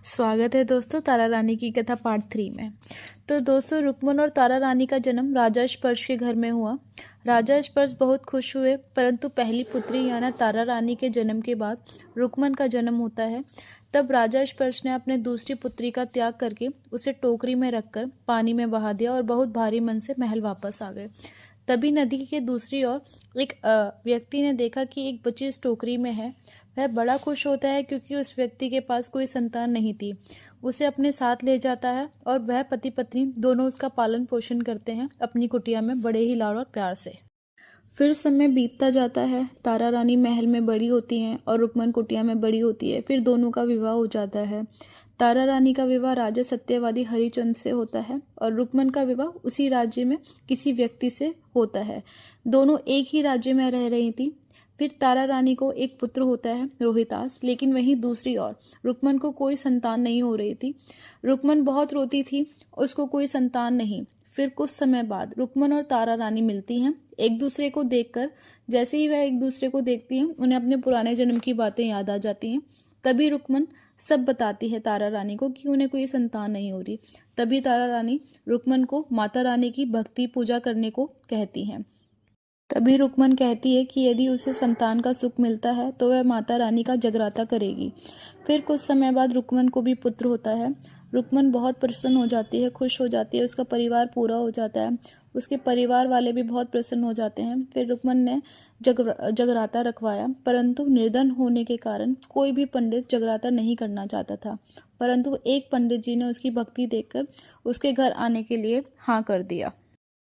स्वागत है दोस्तों तारा रानी की कथा पार्ट 3 में। तो दोस्तों रुक्मन और तारा रानी का जन्म राजा स्पर्श के घर में हुआ। राजा स्पर्श बहुत खुश हुए, परंतु पहली पुत्री यानी तारा रानी के जन्म के बाद रुक्मन का जन्म होता है। तब राजा स्पर्श ने अपने दूसरी पुत्री का त्याग करके उसे टोकरी में रखकर पानी में बहा दिया और बहुत भारी मन से महल वापस आ गए। तभी नदी के दूसरी ओर एक व्यक्ति ने देखा कि एक बच्ची इस टोकरी में है। वह बड़ा खुश होता है क्योंकि उस व्यक्ति के पास कोई संतान नहीं थी। उसे अपने साथ ले जाता है और वह पति पत्नी दोनों उसका पालन पोषण करते हैं अपनी कुटिया में बड़े ही लाड़ और प्यार से। फिर समय बीतता जाता है। तारा रानी महल में बड़ी होती हैं और रुक्मन कुटिया में बड़ी होती है। फिर दोनों का विवाह हो जाता है। तारा रानी का विवाह राजा सत्यवादी हरिचंद से होता है और रुक्मन का विवाह उसी राज्य में किसी व्यक्ति से होता है। दोनों एक ही राज्य में रह रही थी। फिर तारा रानी को एक पुत्र होता है रोहितास, लेकिन वहीं दूसरी ओर रुक्मन को कोई संतान नहीं हो रही थी। रुक्मन बहुत रोती थी, उसको कोई संतान नहीं। फिर कुछ समय बाद रुक्मन और तारा रानी मिलती हैं एक दूसरे को देखकर। जैसे ही वह एक दूसरे को देखती हैं उन्हें अपने पुराने जन्म की बातें याद आ जाती हैं। तभी रुक्मन सब बताती है तारा रानी को कि उन्हें कोई संतान नहीं हो रही। तभी तारा रानी रुक्मन को माता रानी की भक्ति पूजा करने को कहती हैं। तभी रुक्मन कहती है कि यदि उसे संतान का सुख मिलता है तो वह माता रानी का जगराता करेगी। फिर कुछ समय बाद रुक्मन को भी पुत्र होता है। रुक्मन बहुत प्रसन्न हो जाती है, खुश हो जाती है। उसका परिवार पूरा हो जाता है। उसके परिवार वाले भी बहुत प्रसन्न हो जाते हैं। फिर रुक्मन ने जगराता रखवाया, परंतु निर्धन होने के कारण कोई भी पंडित जगराता नहीं करना चाहता था। परंतु एक पंडित जी ने उसकी भक्ति देखकर उसके घर आने के लिए हाँ कर दिया।